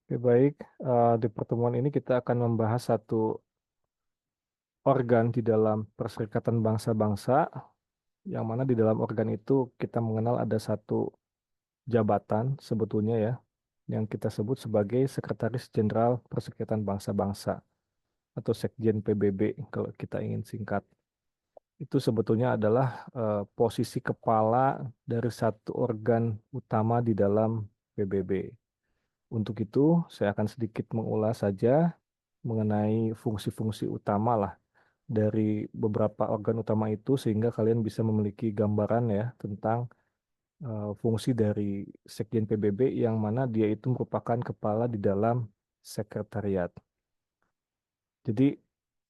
Oke, baik. Di pertemuan ini kita akan membahas satu organ di dalam Perserikatan Bangsa-Bangsa, yang mana di dalam organ itu kita mengenal ada satu jabatan sebetulnya ya, yang kita sebut sebagai Sekretaris Jenderal Perserikatan Bangsa-Bangsa atau Sekjen PBB kalau kita ingin singkat. Itu sebetulnya adalah posisi kepala dari satu organ utama di dalam PBB. Untuk itu, saya akan sedikit mengulas saja mengenai fungsi-fungsi utama lah dari beberapa organ utama itu sehingga kalian bisa memiliki gambaran ya tentang fungsi dari Sekjen PBB yang mana dia itu merupakan kepala di dalam sekretariat. Jadi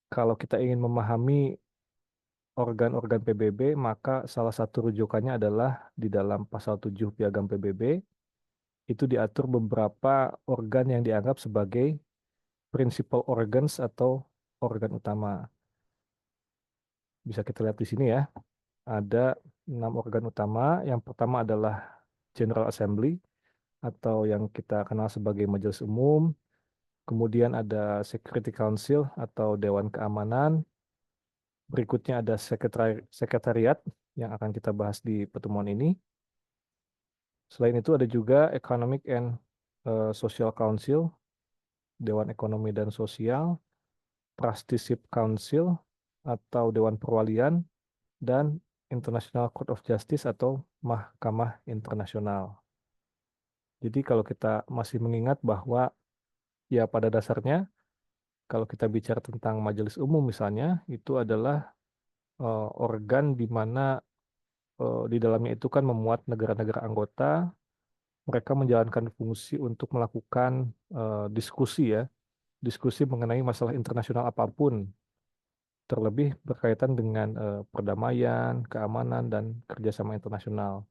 kalau kita ingin memahami organ-organ PBB, maka salah satu rujukannya adalah di dalam pasal 7 Piagam PBB itu diatur beberapa organ yang dianggap sebagai principal organs atau organ utama. Bisa kita lihat di sini ya. Ada 6 organ utama. Yang pertama adalah General Assembly atau yang kita kenal sebagai Majelis Umum. Kemudian ada Security Council atau Dewan Keamanan. Berikutnya ada Sekretariat yang akan kita bahas di pertemuan ini. Selain itu ada juga Economic and Social Council, Dewan Ekonomi dan Sosial, Trusteeship Council atau Dewan Perwalian, dan International Court of Justice atau Mahkamah Internasional. Jadi kalau kita masih mengingat bahwa ya pada dasarnya kalau kita bicara tentang Majelis Umum misalnya itu adalah organ di mana di dalamnya itu kan memuat negara-negara anggota, mereka menjalankan fungsi untuk melakukan diskusi ya, diskusi mengenai masalah internasional apapun, terlebih berkaitan dengan perdamaian, keamanan dan kerjasama internasional.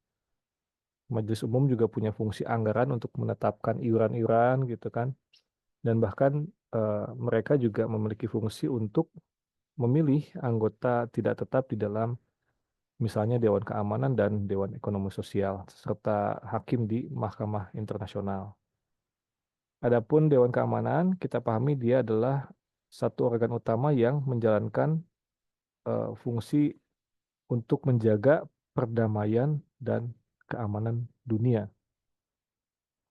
Majelis Umum juga punya fungsi anggaran untuk menetapkan iuran-iuran gitu kan. Dan bahkan mereka juga memiliki fungsi untuk memilih anggota tidak tetap di dalam misalnya Dewan Keamanan dan Dewan Ekonomi Sosial serta hakim di Mahkamah Internasional. Adapun Dewan Keamanan kita pahami dia adalah satu organ utama yang menjalankan fungsi untuk menjaga perdamaian dan keamanan dunia.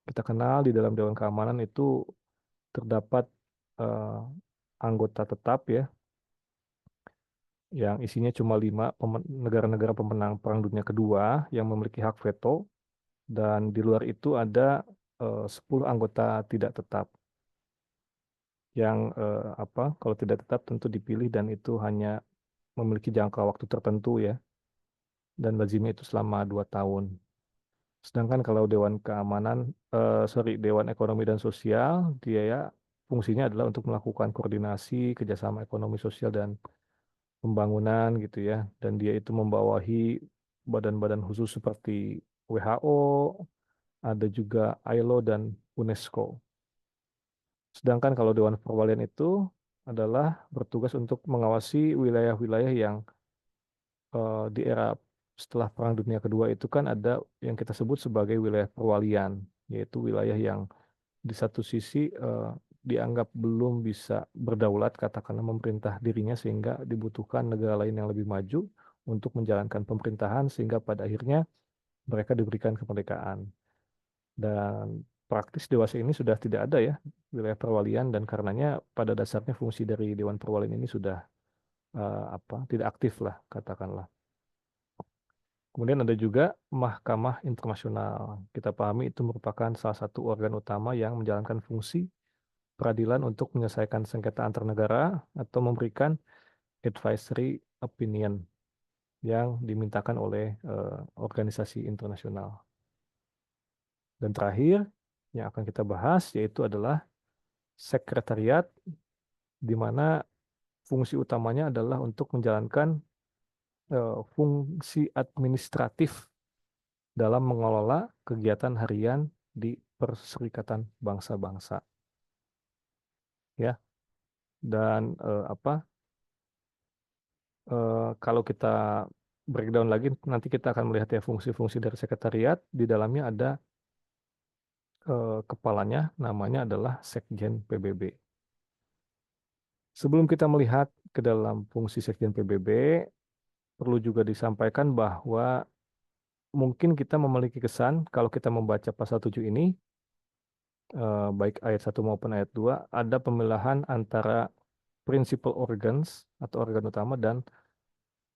Kita kenal di dalam Dewan Keamanan itu terdapat eh, anggota tetap ya, yang isinya cuma 5 negara-negara pemenang Perang Dunia Kedua yang memiliki hak veto, dan di luar itu ada 10 anggota tidak tetap yang kalau tidak tetap tentu dipilih dan itu hanya memiliki jangka waktu tertentu ya, dan lazimnya itu selama 2 tahun. Sedangkan kalau Dewan Keamanan, Dewan Ekonomi dan Sosial, dia ya fungsinya adalah untuk melakukan koordinasi kerjasama ekonomi sosial dan pembangunan gitu ya. Dan dia itu membawahi badan-badan khusus seperti WHO, ada juga ILO dan UNESCO. Sedangkan kalau Dewan Perwalian itu adalah bertugas untuk mengawasi wilayah-wilayah yang di era setelah Perang Dunia Kedua itu kan ada yang kita sebut sebagai wilayah perwalian, yaitu wilayah yang di satu sisi dianggap belum bisa berdaulat, katakanlah memerintah dirinya, sehingga dibutuhkan negara lain yang lebih maju untuk menjalankan pemerintahan, sehingga pada akhirnya mereka diberikan kemerdekaan. Dan praktis dewasa ini sudah tidak ada ya wilayah perwalian, dan karenanya pada dasarnya fungsi dari Dewan Perwalian ini sudah tidak aktif lah katakanlah. Kemudian ada juga Mahkamah Internasional. Kita pahami itu merupakan salah satu organ utama yang menjalankan fungsi peradilan untuk menyelesaikan sengketa antar negara atau memberikan advisory opinion yang dimintakan oleh organisasi internasional. Dan terakhir yang akan kita bahas yaitu adalah sekretariat, di mana fungsi utamanya adalah untuk menjalankan fungsi administratif dalam mengelola kegiatan harian di Perserikatan Bangsa-Bangsa ya. Dan kalau kita breakdown lagi nanti kita akan melihat ya fungsi-fungsi dari sekretariat. Di dalamnya ada kepalanya namanya adalah Sekjen PBB. Sebelum kita melihat ke dalam fungsi Sekjen PBB, perlu juga disampaikan bahwa mungkin kita memiliki kesan kalau kita membaca pasal 7 ini, baik ayat 1 maupun ayat 2, ada pemilahan antara principal organs atau organ utama dan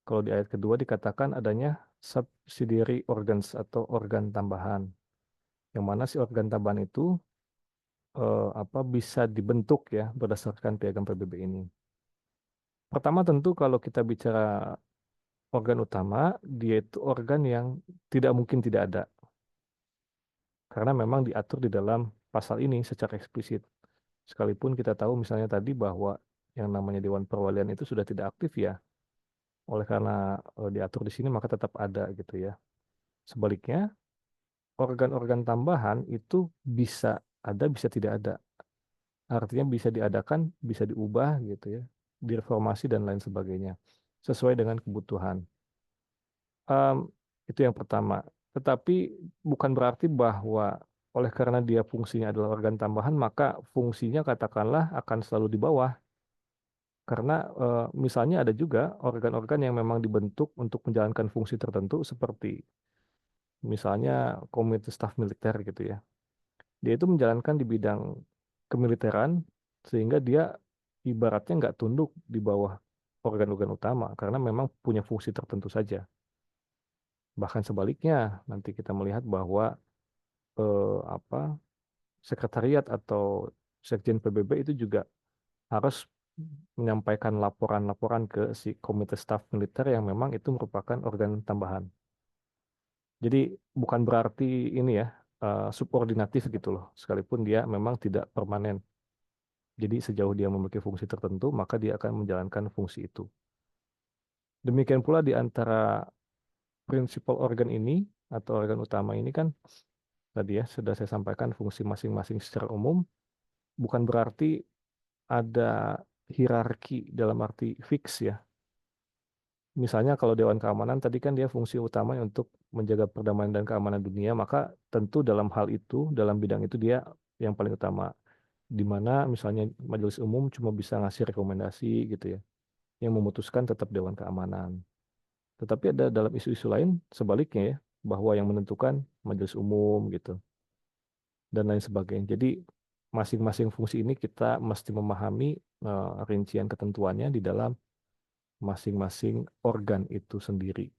kalau di ayat kedua dikatakan adanya subsidiary organs atau organ tambahan. Yang mana si organ tambahan itu bisa dibentuk ya berdasarkan piagam PBB ini. Pertama tentu kalau kita bicara organ utama, dia itu organ yang tidak mungkin tidak ada. Karena memang diatur di dalam pasal ini secara eksplisit. Sekalipun kita tahu misalnya tadi bahwa yang namanya Dewan Perwalian itu sudah tidak aktif ya. Oleh karena diatur di sini maka tetap ada gitu ya. Sebaliknya, organ-organ tambahan itu bisa ada, bisa tidak ada. Artinya bisa diadakan, bisa diubah gitu ya, direformasi dan lain sebagainya, sesuai dengan kebutuhan. Em, itu yang pertama. Tetapi bukan berarti bahwa oleh karena dia fungsinya adalah organ tambahan, maka fungsinya katakanlah akan selalu di bawah. Karena misalnya ada juga organ-organ yang memang dibentuk untuk menjalankan fungsi tertentu seperti misalnya komite staf militer gitu ya. Dia itu menjalankan di bidang kemiliteran sehingga dia ibaratnya nggak tunduk di bawah organ-organ utama karena memang punya fungsi tertentu saja. Bahkan sebaliknya, nanti kita melihat bahwa eh, apa sekretariat atau sekjen PBB itu juga harus menyampaikan laporan-laporan ke si komite staf militer yang memang itu merupakan organ tambahan. Jadi bukan berarti ini ya subordinatif gitu loh, sekalipun dia memang tidak permanen. Jadi sejauh dia memiliki fungsi tertentu, maka dia akan menjalankan fungsi itu. Demikian pula di antara prinsipal organ ini atau organ utama ini kan tadi ya sudah saya sampaikan fungsi masing-masing secara umum, bukan berarti ada hierarki dalam arti fix ya. Misalnya kalau Dewan Keamanan tadi kan dia fungsi utamanya untuk menjaga perdamaian dan keamanan dunia, maka tentu dalam hal itu, dalam bidang itu dia yang paling utama. Di mana misalnya Majelis Umum cuma bisa ngasih rekomendasi gitu ya, yang memutuskan tetap Dewan Keamanan. Tetapi ada dalam isu-isu lain sebaliknya ya, bahwa yang menentukan Majelis Umum gitu dan lain sebagainya. Jadi masing-masing fungsi ini kita mesti memahami rincian ketentuannya di dalam masing-masing organ itu sendiri.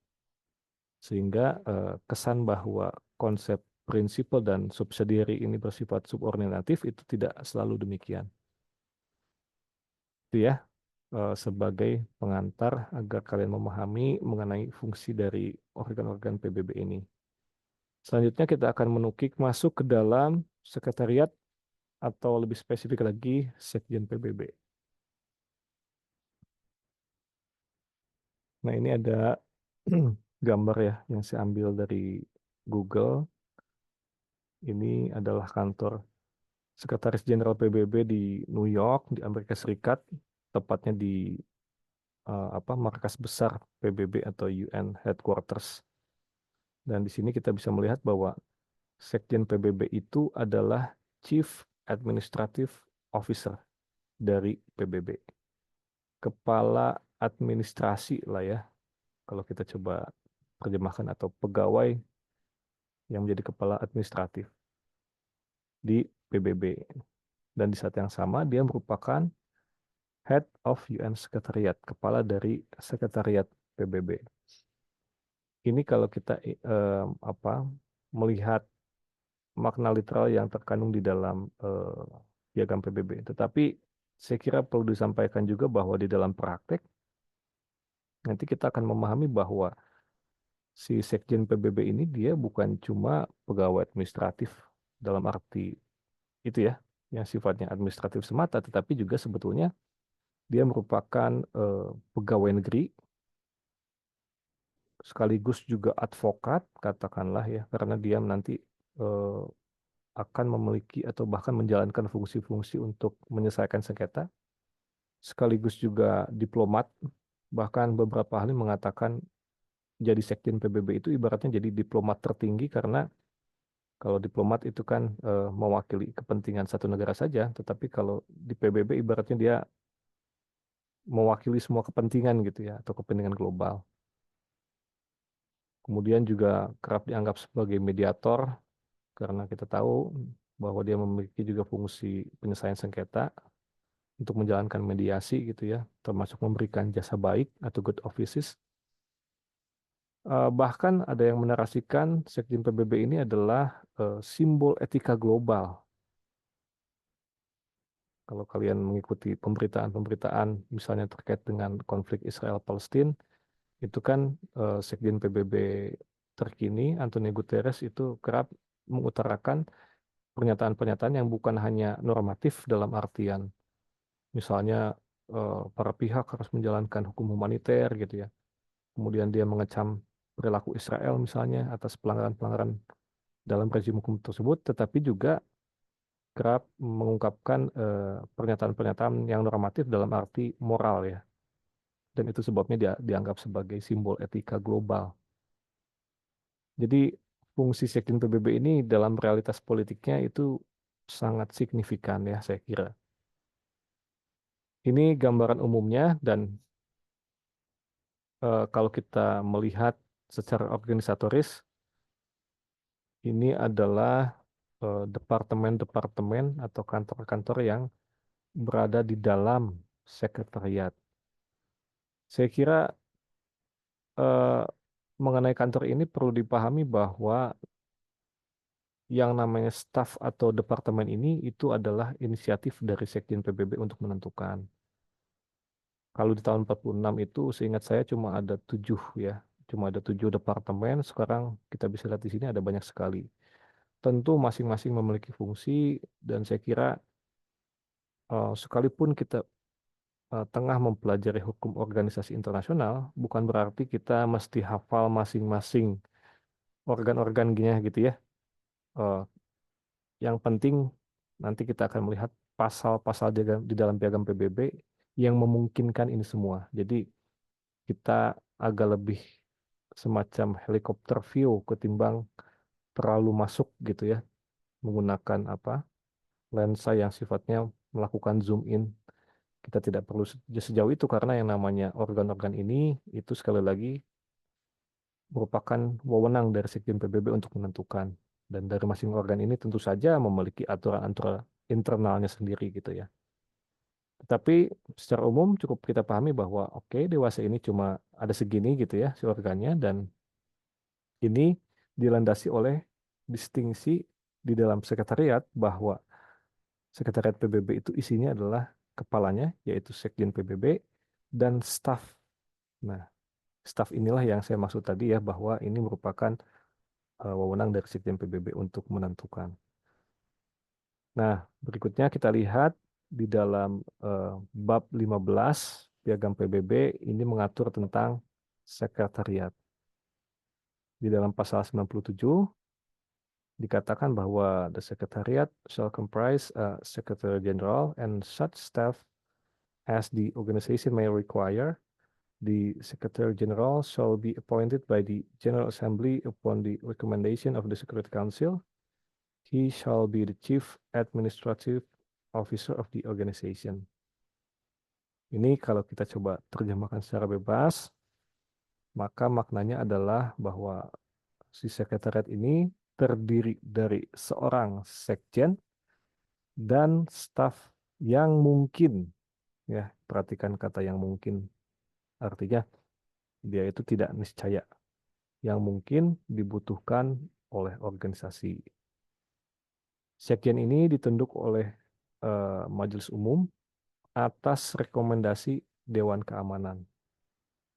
Sehingga kesan bahwa konsep prinsipal dan subsidiary ini bersifat subordinatif itu tidak selalu demikian. Itu ya sebagai pengantar agar kalian memahami mengenai fungsi dari organ-organ PBB ini. Selanjutnya kita akan menukik masuk ke dalam sekretariat atau lebih spesifik lagi Sekjen PBB. Nah, ini ada gambar ya yang saya ambil dari Google. Ini adalah kantor Sekretaris Jenderal PBB di New York, di Amerika Serikat, tepatnya di markas besar PBB atau UN Headquarters. Dan di sini kita bisa melihat bahwa Sekjen PBB itu adalah Chief Administrative Officer dari PBB. Kepala administrasi lah ya, kalau kita coba terjemahkan atau pegawai yang menjadi kepala administratif di PBB. Dan di saat yang sama dia merupakan Head of UN Secretariat, kepala dari Sekretariat PBB. Ini kalau kita melihat makna literal yang terkandung di dalam piagam PBB. Tetapi saya kira perlu disampaikan juga bahwa di dalam praktek nanti kita akan memahami bahwa si Sekjen PBB ini dia bukan cuma pegawai administratif dalam arti itu ya, yang sifatnya administratif semata, tetapi juga sebetulnya dia merupakan pegawai negeri sekaligus juga advokat katakanlah ya, karena dia nanti eh, akan memiliki atau bahkan menjalankan fungsi-fungsi untuk menyelesaikan sengketa, sekaligus juga diplomat. Bahkan beberapa ahli mengatakan jadi Sekjen PBB itu ibaratnya jadi diplomat tertinggi karena Kalau diplomat itu kan mewakili kepentingan satu negara saja, tetapi kalau di PBB ibaratnya dia mewakili semua kepentingan gitu ya, atau kepentingan global. Kemudian juga kerap dianggap sebagai mediator karena kita tahu bahwa dia memiliki juga fungsi penyelesaian sengketa untuk menjalankan mediasi gitu ya, termasuk memberikan jasa baik atau good offices. Bahkan ada yang menarasikan Sekjen PBB ini adalah simbol etika global. Kalau kalian mengikuti pemberitaan-pemberitaan misalnya terkait dengan konflik Israel-Palestina, itu kan Sekjen PBB terkini, Antonio Guterres itu kerap mengutarakan pernyataan-pernyataan yang bukan hanya normatif dalam artian, misalnya para pihak harus menjalankan hukum humaniter gitu ya. Kemudian dia mengecam perilaku Israel misalnya atas pelanggaran-pelanggaran dalam rezim hukum tersebut, tetapi juga kerap mengungkapkan pernyataan-pernyataan yang normatif dalam arti moral ya. Dan itu sebabnya dia dianggap sebagai simbol etika global. Jadi fungsi Sekjen PBB ini dalam realitas politiknya itu sangat signifikan ya saya kira. Ini gambaran umumnya dan kalau kita melihat secara organisatoris, ini adalah departemen-departemen atau kantor-kantor yang berada di dalam sekretariat. Saya kira eh, mengenai kantor ini perlu dipahami bahwa yang namanya staf atau departemen ini itu adalah inisiatif dari Sekjen PBB untuk menentukan. Kalau di tahun 46 itu seingat saya cuma ada 7 ya, cuma ada 7 departemen. Sekarang kita bisa lihat di sini ada banyak sekali. Tentu masing-masing memiliki fungsi dan saya kira sekalipun kita tengah mempelajari hukum organisasi internasional, bukan berarti kita mesti hafal masing-masing organ-organnya gitu ya. Eh, yang penting nanti kita akan melihat pasal-pasal di dalam piagam PBB yang memungkinkan ini semua. Jadi kita agak lebih semacam helikopter view ketimbang terlalu masuk gitu ya, menggunakan apa lensa yang sifatnya melakukan zoom in. Kita tidak perlu sejauh itu karena yang namanya organ-organ ini itu sekali lagi merupakan wewenang dari Sekjen PBB untuk menentukan. Dan dari masing organ ini tentu saja memiliki aturan-aturan internalnya sendiri gitu ya. Tetapi secara umum cukup kita pahami bahwa oke, dewasa ini cuma ada segini gitu ya si organnya dan ini dilandasi oleh distingsi di dalam sekretariat bahwa sekretariat PBB itu isinya adalah kepalanya yaitu Sekjen PBB dan staf. Nah, staf inilah yang saya maksud tadi ya bahwa ini merupakan wewenang dari Sekjen PBB untuk menentukan. Nah, berikutnya kita lihat di dalam bab 15 Piagam PBB ini mengatur tentang sekretariat. Di dalam pasal 97 dikatakan bahwa the secretariat shall comprise a secretary general and such staff as the organization may require. The secretary general shall be appointed by the General Assembly upon the recommendation of the Security Council. He shall be the chief administrative officer of the organization. Ini kalau kita coba terjemahkan secara bebas, maka maknanya adalah bahwa si sekretariat ini terdiri dari seorang sekjen dan staf yang mungkin, ya, perhatikan kata yang mungkin, artinya dia itu tidak niscaya, yang mungkin dibutuhkan oleh organisasi. Sekjen ini ditunjuk oleh Majelis Umum atas rekomendasi Dewan Keamanan.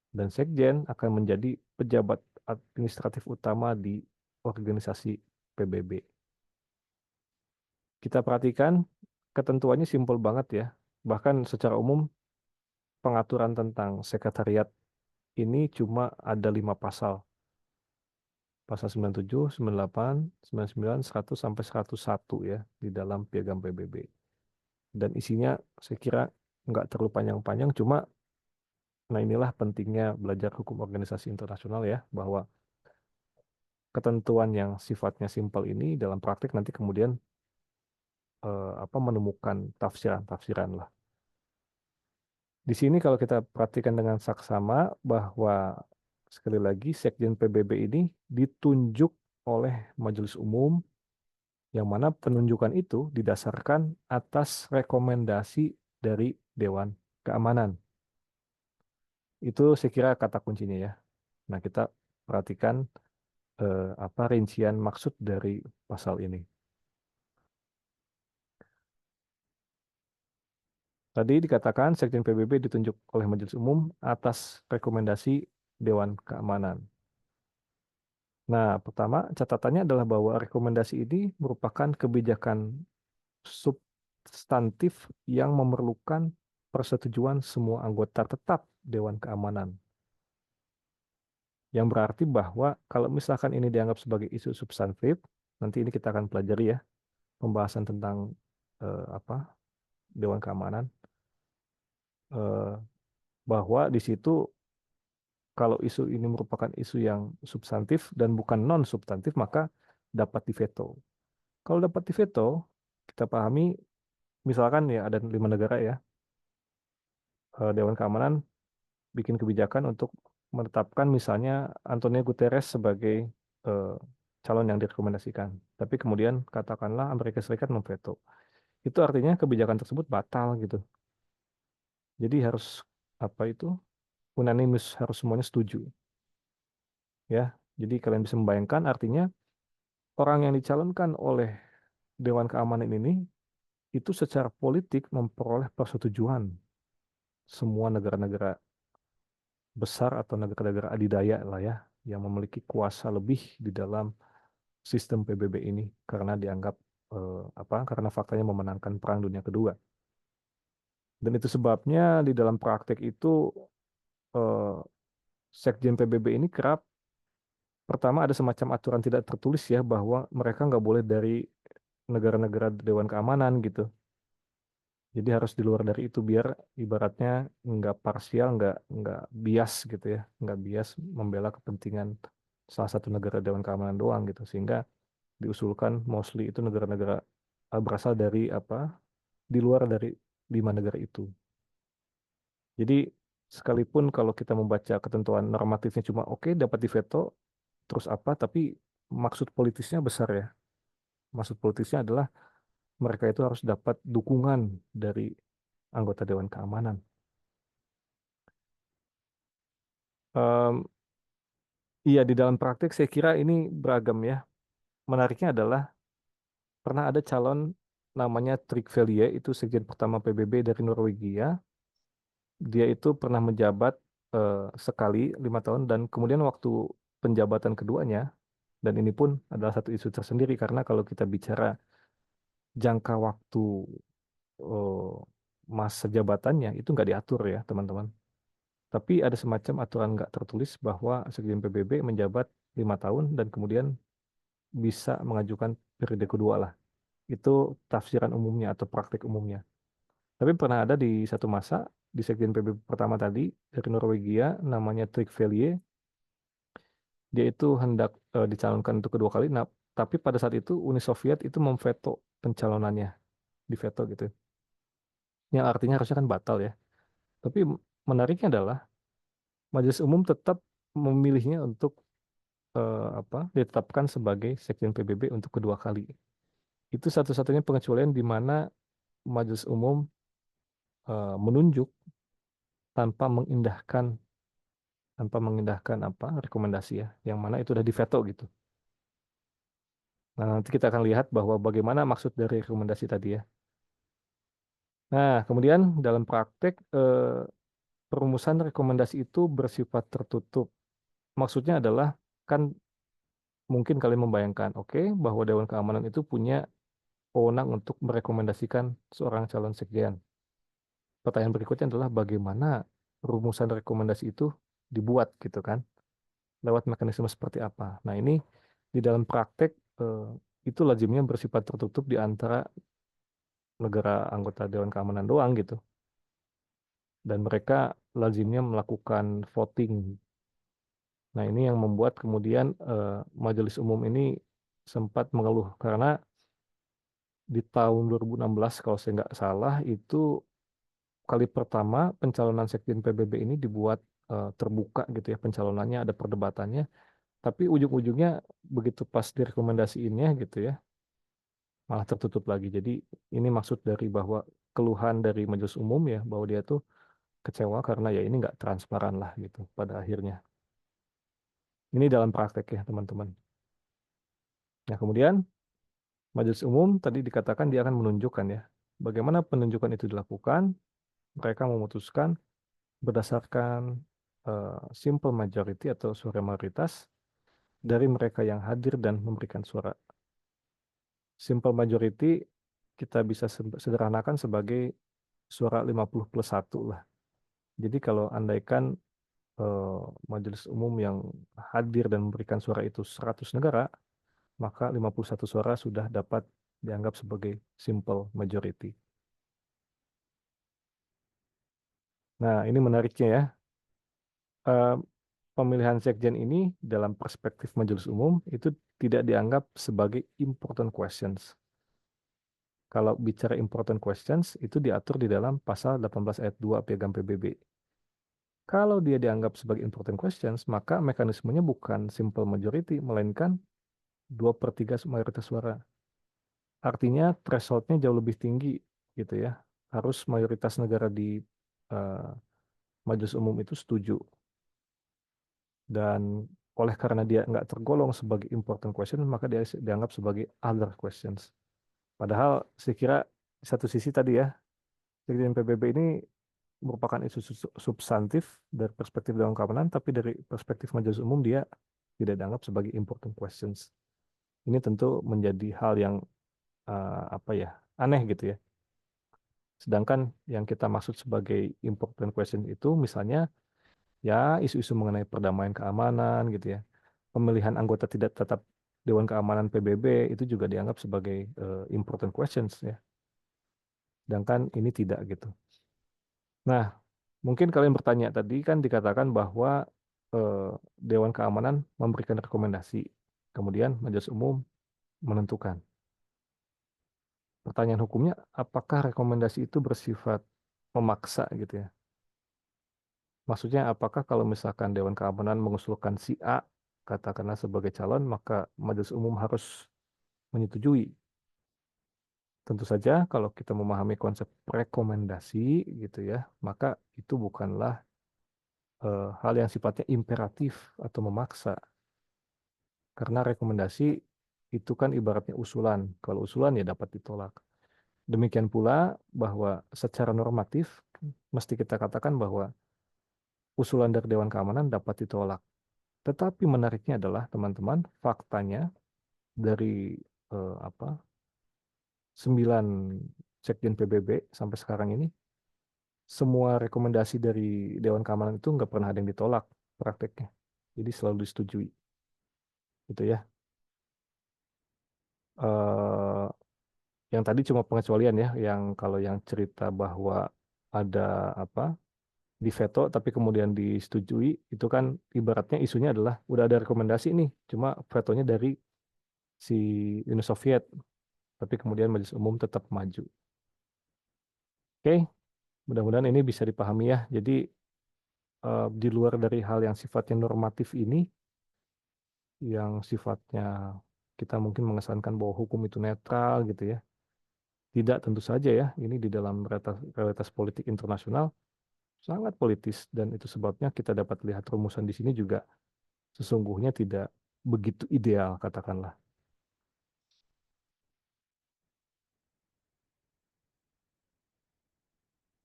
Dan sekjen akan menjadi pejabat administratif utama di organisasi PBB. Kita perhatikan ketentuannya simpel banget ya. Bahkan secara umum pengaturan tentang sekretariat ini cuma ada 5 pasal. Pasal 97, 98, 99, 100 sampai 101 ya di dalam Piagam PBB. Dan isinya saya kira nggak terlalu panjang-panjang, cuma nah inilah pentingnya belajar hukum organisasi internasional ya, bahwa ketentuan yang sifatnya simpel ini dalam praktik nanti kemudian menemukan tafsiran-tafsiran lah. Di sini kalau kita perhatikan dengan saksama bahwa sekali lagi Sekjen PBB ini ditunjuk oleh Majelis Umum yang mana penunjukan itu didasarkan atas rekomendasi dari Dewan Keamanan. Itu saya kira kata kuncinya ya. Nah, kita perhatikan apa rincian maksud dari pasal ini. Tadi dikatakan Sekjen PBB ditunjuk oleh Majelis Umum atas rekomendasi Dewan Keamanan. Nah, pertama catatannya adalah bahwa rekomendasi ini merupakan kebijakan substantif yang memerlukan persetujuan semua anggota tetap Dewan Keamanan. Yang berarti bahwa kalau misalkan ini dianggap sebagai isu substantif, nanti ini kita akan pelajari ya pembahasan tentang apa Dewan Keamanan, eh, bahwa di situ kalau isu ini merupakan isu yang substantif dan bukan non substantif maka dapat diveto. Kalau dapat diveto, kita pahami misalkan ya ada 5 negara ya, Dewan Keamanan bikin kebijakan untuk menetapkan misalnya Antonio Guterres sebagai eh, calon yang direkomendasikan. Tapi kemudian katakanlah Amerika Serikat memveto. Itu artinya kebijakan tersebut batal gitu. Jadi harus apa itu unanimus, harus semuanya setuju ya. Jadi kalian bisa membayangkan artinya orang yang dicalonkan oleh Dewan Keamanan ini itu secara politik memperoleh persetujuan semua negara-negara besar atau negara-negara adidaya lah ya yang memiliki kuasa lebih di dalam sistem PBB ini karena dianggap karena faktanya memenangkan Perang Dunia Kedua. Dan itu sebabnya di dalam praktek itu eh, Sekjen PBB ini kerap pertama ada semacam aturan tidak tertulis ya bahwa mereka nggak boleh dari negara-negara Dewan Keamanan gitu. Jadi harus di luar dari itu biar ibaratnya nggak parsial, nggak bias gitu ya, nggak bias membela kepentingan salah satu negara Dewan Keamanan doang gitu. Sehingga diusulkan mostly itu negara-negara berasal dari apa di luar dari 5 negara itu. Jadi sekalipun kalau kita membaca ketentuan normatifnya cuma oke dapat diveto terus apa, tapi maksud politisnya besar ya. Maksud politisnya adalah mereka itu harus dapat dukungan dari anggota Dewan Keamanan. Em, iya, di dalam praktik saya kira ini beragam ya. Menariknya adalah pernah ada calon namanya Trik Velje, itu sekjen pertama PBB dari Norwegia. Dia itu pernah menjabat eh, sekali 5 tahun dan kemudian waktu penjabatan keduanya, dan ini pun adalah satu isu tersendiri karena kalau kita bicara jangka waktu eh, masa jabatannya itu nggak diatur ya teman-teman. Tapi ada semacam aturan nggak tertulis bahwa sekjen PBB menjabat 5 tahun dan kemudian bisa mengajukan periode kedua lah. Itu tafsiran umumnya atau praktik umumnya. Tapi pernah ada di satu masa di sekjen PBB pertama tadi dari Norwegia namanya Trik Velje, dia itu hendak dicalonkan untuk kedua kali. Nah, tapi pada saat itu Uni Soviet itu memveto pencalonannya, diveto gitu. Yang artinya harusnya kan batal ya. Tapi menariknya adalah Majelis Umum tetap memilihnya untuk ditetapkan sebagai sekjen PBB untuk kedua kali. Itu satu-satunya pengecualian di mana Majelis Umum menunjuk tanpa mengindahkan apa rekomendasi ya, yang mana itu udah diveto gitu. Nah, nanti kita akan lihat bahwa bagaimana maksud dari rekomendasi tadi ya. Nah, kemudian dalam praktek perumusan rekomendasi itu bersifat tertutup. Maksudnya adalah kan mungkin kalian membayangkan, oke, bahwa Dewan Keamanan itu punya wewenang untuk merekomendasikan seorang calon sekjen. Pertanyaan berikutnya adalah bagaimana rumusan rekomendasi itu dibuat gitu kan? Lewat mekanisme seperti apa? Nah, ini di dalam praktek itu lazimnya bersifat tertutup di antara negara anggota Dewan Keamanan doang gitu. Dan mereka lazimnya melakukan voting Nah, ini yang membuat kemudian Majelis Umum ini sempat mengeluh karena di tahun 2016 kalau saya nggak salah itu kali pertama pencalonan Sekjen PBB ini dibuat terbuka gitu ya, pencalonannya ada perdebatannya, tapi ujung-ujungnya begitu pas direkomendasiinnya gitu ya malah tertutup lagi. Jadi ini maksud dari bahwa keluhan dari Majelis Umum ya bahwa dia tuh kecewa karena ya ini nggak transparan lah gitu pada akhirnya. Ini dalam praktek ya teman-teman. Nah kemudian Majelis Umum tadi dikatakan dia akan menunjukkan ya bagaimana penunjukan itu dilakukan. Mereka memutuskan berdasarkan simple majority atau suara mayoritas dari mereka yang hadir dan memberikan suara. Simple majority kita bisa sederhanakan sebagai suara 50+1 lah. Jadi kalau andaikan eh, majelis umum yang hadir dan memberikan suara itu 100 negara, maka 51 suara sudah dapat dianggap sebagai simple majority. Nah, ini menariknya ya. Eh, Pemilihan sekjen ini dalam perspektif majelis umum itu tidak dianggap sebagai important questions. Kalau bicara important questions itu diatur di dalam pasal 18 ayat 2 Piagam PBB. Kalau dia dianggap sebagai important questions, maka mekanismenya bukan simple majority, melainkan 2/3 mayoritas suara. Artinya thresholdnya jauh lebih tinggi gitu ya. Harus mayoritas negara di eh, majelis umum itu setuju. Dan oleh karena dia nggak tergolong sebagai important question, maka dia dianggap sebagai other questions. Padahal saya kira di satu sisi tadi ya, Sekjen PBB ini merupakan isu substantif dari perspektif Dewan Keamanan, tapi dari perspektif Majelis Umum dia tidak dianggap sebagai important questions. Ini tentu menjadi hal yang apa ya, aneh gitu ya. Sedangkan yang kita maksud sebagai important question itu misalnya ya isu-isu mengenai perdamaian keamanan gitu ya. Pemilihan anggota tidak tetap Dewan Keamanan PBB itu juga dianggap sebagai important questions ya. Sedangkan ini tidak gitu. Nah, mungkin kalian bertanya tadi kan dikatakan bahwa eh, Dewan Keamanan memberikan rekomendasi, kemudian Majelis Umum menentukan. Pertanyaan hukumnya, apakah rekomendasi itu bersifat memaksa gitu ya? Maksudnya, apakah kalau misalkan Dewan Keamanan mengusulkan si A, katakanlah sebagai calon, maka Majelis Umum harus menyetujui? Tentu saja, kalau kita memahami konsep rekomendasi gitu ya, maka itu bukanlah hal yang sifatnya imperatif atau memaksa. Karena rekomendasi itu kan ibaratnya usulan. Kalau usulan ya dapat ditolak. Demikian pula bahwa secara normatif mesti kita katakan bahwa usulan dari Dewan Keamanan dapat ditolak. Tetapi menariknya adalah teman-teman faktanya dari 9 Sekjen PBB sampai sekarang ini semua rekomendasi dari Dewan Keamanan itu nggak pernah ada yang ditolak prakteknya. Jadi selalu disetujui. Gitu ya. Eh, yang tadi cuma pengecualian ya, yang kalau yang cerita bahwa ada apa di veto tapi kemudian disetujui itu kan ibaratnya isunya adalah udah ada rekomendasi nih, cuma vetonya dari si Uni Soviet, tapi kemudian Majelis Umum tetap maju. Oke, mudah-mudahan ini bisa dipahami ya. Jadi di luar dari hal yang sifatnya normatif ini, yang sifatnya kita mungkin mengesankan bahwa hukum itu netral gitu ya. Tidak, tentu saja ya, ini di dalam realitas politik internasional sangat politis dan itu sebabnya kita dapat lihat rumusan di sini juga sesungguhnya tidak begitu ideal katakanlah.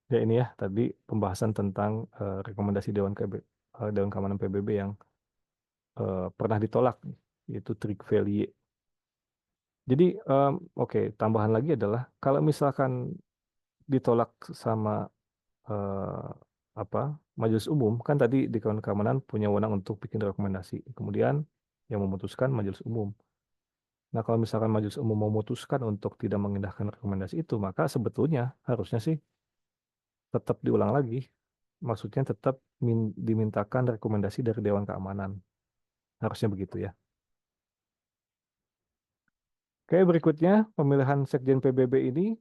Ya ini ya tadi pembahasan tentang rekomendasi Dewan Keamanan PBB yang pernah ditolak yaitu Trikvelye. Jadi oke, tambahan lagi adalah kalau misalkan ditolak sama eh, apa Majelis Umum kan tadi di Dewan Keamanan punya wewenang untuk bikin rekomendasi. Kemudian yang memutuskan Majelis Umum. Nah, kalau misalkan Majelis Umum memutuskan untuk tidak mengindahkan rekomendasi itu, maka sebetulnya harusnya sih tetap diulang lagi. Maksudnya tetap dimintakan rekomendasi dari Dewan Keamanan. Harusnya begitu ya. Oke, berikutnya pemilihan Sekjen PBB ini,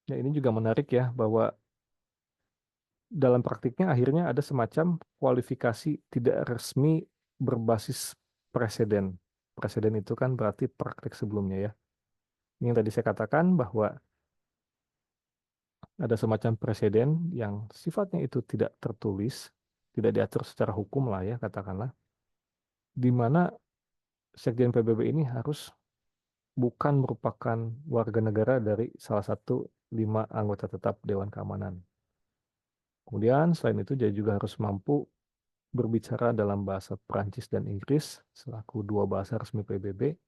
ya ini juga menarik ya, bahwa dalam praktiknya akhirnya ada semacam kualifikasi tidak resmi berbasis preseden. Preseden itu kan berarti praktik sebelumnya ya. Ini yang tadi saya katakan bahwa ada semacam preseden yang sifatnya itu tidak tertulis, tidak diatur secara hukum lah ya katakanlah, di mana Sekjen PBB ini harus bukan merupakan warga negara dari salah satu 5 anggota tetap Dewan Keamanan. Kemudian selain itu dia juga harus mampu berbicara dalam bahasa Prancis dan Inggris selaku 2 bahasa resmi PBB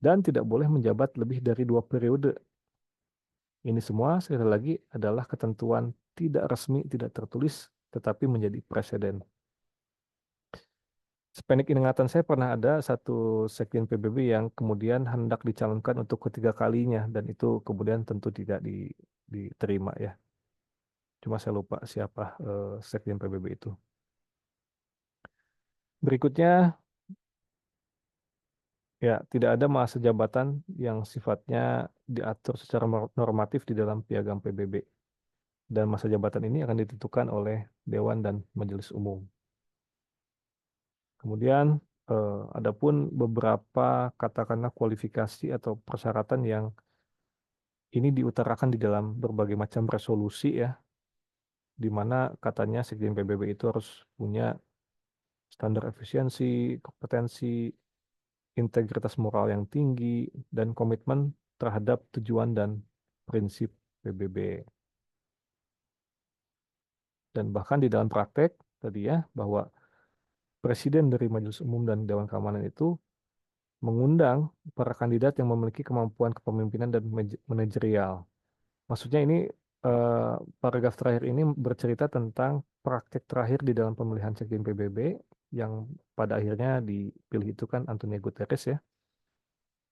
dan tidak boleh menjabat lebih dari 2 periode. Ini semua sekali lagi adalah ketentuan tidak resmi, tidak tertulis, tetapi menjadi presiden. Sependek ingatan saya pernah ada satu sekjen PBB yang kemudian hendak dicalonkan untuk ketiga kalinya dan itu kemudian tentu tidak diterima ya. Cuma saya lupa siapa sekjen PBB itu. Berikutnya ya tidak ada masa jabatan yang sifatnya diatur secara normatif di dalam piagam PBB dan masa jabatan ini akan ditentukan oleh Dewan dan Majelis Umum. Kemudian adapun beberapa katakanlah kualifikasi atau persyaratan yang ini diutarakan di dalam berbagai macam resolusi ya, di mana katanya Sekjen PBB itu harus punya standar efisiensi, kompetensi, integritas moral yang tinggi, dan komitmen terhadap tujuan dan prinsip PBB. Dan bahkan di dalam praktek tadi ya, bahwa Presiden dari Majelis Umum dan Dewan Keamanan itu mengundang para kandidat yang memiliki kemampuan kepemimpinan dan manajerial. Maksudnya ini eh, paragraf terakhir ini bercerita tentang praktek terakhir di dalam pemilihan Sekjen PBB yang pada akhirnya dipilih itu kan Antonio Guterres ya.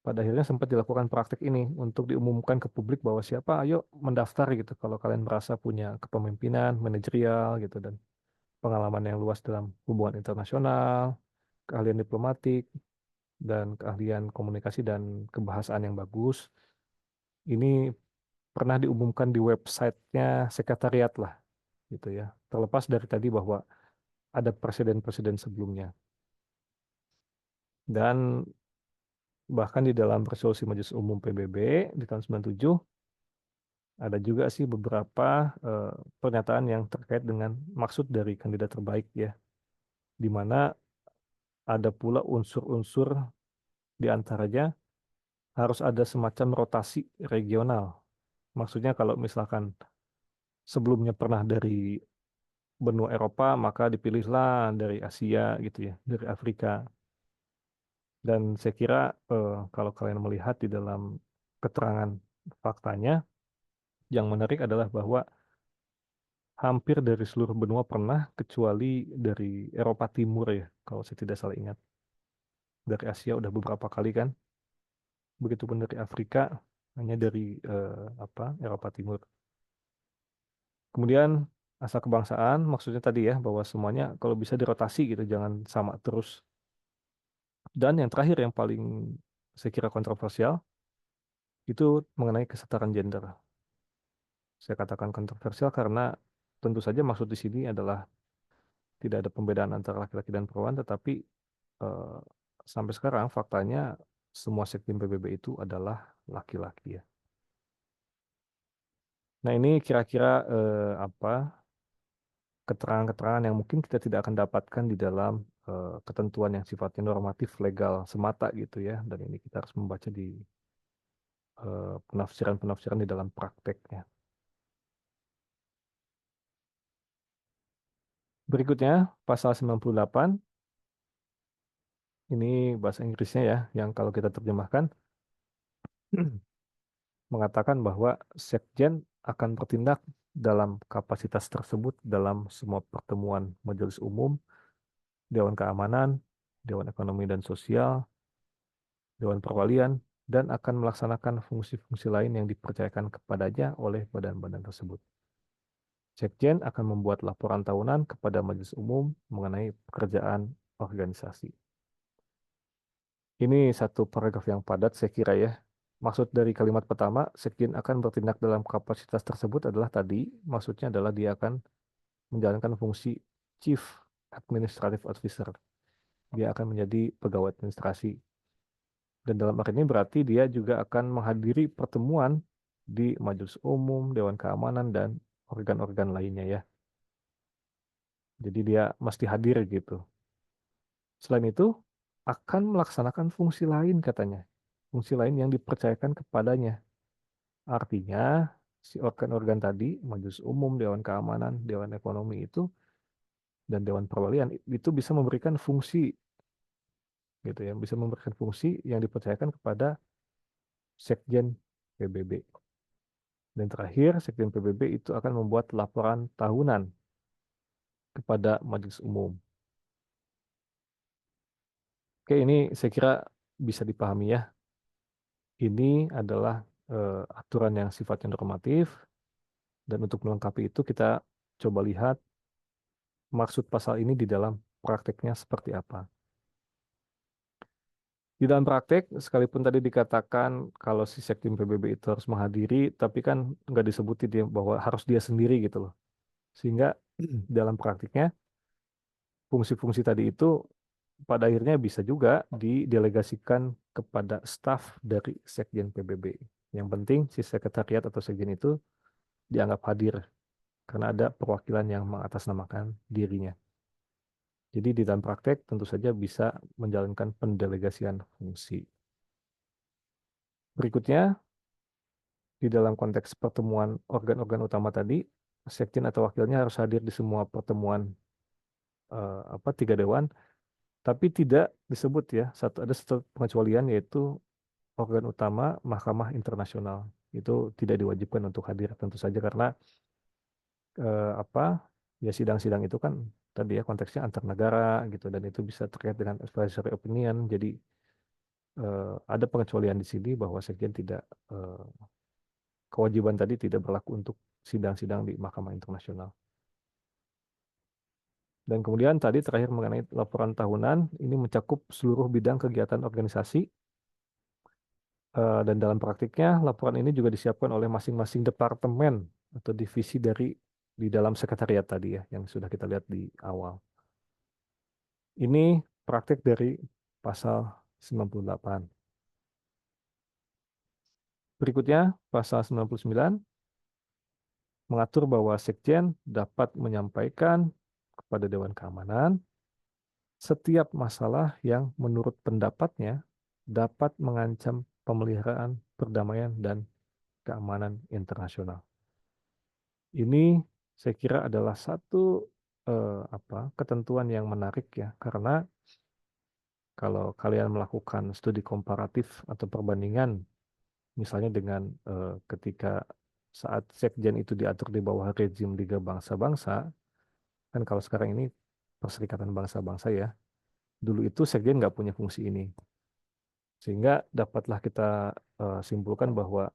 Pada akhirnya sempat dilakukan praktek ini untuk diumumkan ke publik bahwa siapa ayo mendaftar gitu kalau kalian merasa punya kepemimpinan, manajerial gitu dan pengalaman yang luas dalam hubungan internasional, keahlian diplomatik dan keahlian komunikasi dan kebahasaan yang bagus. Ini pernah diumumkan di websitenya sekretariat lah gitu ya. Terlepas dari tadi bahwa ada presiden-presiden sebelumnya. Dan bahkan di dalam resolusi Majelis Umum PBB di tahun 97 ada juga sih beberapa eh, pernyataan yang terkait dengan maksud dari kandidat terbaik ya, di mana ada pula unsur-unsur di antaranya harus ada semacam rotasi regional. Maksudnya kalau misalkan sebelumnya pernah dari benua Eropa, maka dipilihlah dari Asia gitu ya, dari Afrika. Dan saya kira kalau kalian melihat di dalam keterangan faktanya, yang menarik adalah bahwa hampir dari seluruh benua pernah, kecuali dari Eropa Timur ya, kalau saya tidak salah ingat. Dari Asia udah beberapa kali kan, begitupun dari Afrika, hanya dari Eropa Timur. Kemudian asal kebangsaan, maksudnya tadi ya, bahwa semuanya kalau bisa dirotasi gitu, jangan sama terus. Dan yang terakhir yang paling saya kira kontroversial, itu mengenai kesetaraan gender. Saya katakan kontroversial karena tentu saja maksud di sini adalah tidak ada pembedaan antara laki-laki dan perempuan, tetapi eh, sampai sekarang faktanya semua sekjen PBB itu adalah laki-laki ya. Nah ini kira-kira apa keterangan-keterangan yang mungkin kita tidak akan dapatkan di dalam ketentuan yang sifatnya normatif legal semata gitu ya, dan ini kita harus membaca di penafsiran-penafsiran di dalam prakteknya. Berikutnya, pasal 98, ini bahasa Inggrisnya ya, yang kalau kita terjemahkan, mengatakan bahwa Sekjen akan bertindak dalam kapasitas tersebut dalam semua pertemuan Majelis Umum, Dewan Keamanan, Dewan Ekonomi dan Sosial, Dewan Perwalian, dan akan melaksanakan fungsi-fungsi lain yang dipercayakan kepadanya oleh badan-badan tersebut. Sekjen akan membuat laporan tahunan kepada Majelis Umum mengenai pekerjaan organisasi. Ini satu paragraf yang padat saya kira ya. Maksud dari kalimat pertama, Sekjen akan bertindak dalam kapasitas tersebut adalah tadi, maksudnya adalah dia akan menjalankan fungsi Chief Administrative Officer. Dia akan menjadi pegawai administrasi. Dan dalam hal ini berarti dia juga akan menghadiri pertemuan di Majelis Umum, Dewan Keamanan, dan organ-organ lainnya ya. Jadi dia mesti hadir gitu. Selain itu, akan melaksanakan fungsi lain katanya. Fungsi lain yang dipercayakan kepadanya. Artinya, si organ-organ tadi, Majelis Umum, Dewan Keamanan, Dewan Ekonomi itu, dan Dewan Perwalian, itu bisa memberikan fungsi, gitu ya, bisa memberikan fungsi yang dipercayakan kepada Sekjen PBB. Dan terakhir, Sekjen PBB itu akan membuat laporan tahunan kepada Majelis Umum. Oke, ini saya kira bisa dipahami ya. Ini adalah aturan yang sifatnya normatif, dan untuk melengkapi itu kita coba lihat maksud pasal ini di dalam prakteknya seperti apa. Di dalam praktek, sekalipun tadi dikatakan kalau si Sekjen PBB itu harus menghadiri, tapi kan nggak disebutin dia bahwa harus dia sendiri gitu loh. Sehingga dalam praktiknya, fungsi-fungsi tadi itu pada akhirnya bisa juga didelegasikan kepada staf dari Sekjen PBB. Yang penting si sekretariat atau sekjen itu dianggap hadir karena ada perwakilan yang mengatasnamakan dirinya. Jadi di dalam praktek tentu saja bisa menjalankan pendelegasian fungsi. Berikutnya, di dalam konteks pertemuan organ-organ utama tadi, sekjen atau wakilnya harus hadir di semua pertemuan tiga dewan, tapi tidak disebut ya, ada satu pengecualian yaitu organ utama Mahkamah Internasional. Itu tidak diwajibkan untuk hadir tentu saja karena eh, apa ya sidang-sidang itu kan tadi ya konteksnya antar negara gitu dan itu bisa terkait dengan advisory opinion. Jadi ada pengecualian di sini bahwa sekjen tidak kewajiban tadi tidak berlaku untuk sidang-sidang di Mahkamah Internasional. Dan kemudian tadi terakhir mengenai laporan tahunan, ini mencakup seluruh bidang kegiatan organisasi. Dan dalam praktiknya, laporan ini juga disiapkan oleh masing-masing departemen atau divisi di dalam sekretariat tadi ya, yang sudah kita lihat di awal. Ini praktik dari pasal 98. Berikutnya, pasal 99 mengatur bahwa sekjen dapat menyampaikan kepada Dewan Keamanan setiap masalah yang menurut pendapatnya dapat mengancam pemeliharaan perdamaian dan keamanan internasional. Ini saya kira adalah satu ketentuan yang menarik ya, karena kalau kalian melakukan studi komparatif atau perbandingan, misalnya dengan ketika saat sekjen itu diatur di bawah rezim Liga Bangsa-Bangsa, kan kalau sekarang ini Perserikatan Bangsa-Bangsa ya, dulu itu sekjen nggak punya fungsi ini. Sehingga dapatlah kita simpulkan bahwa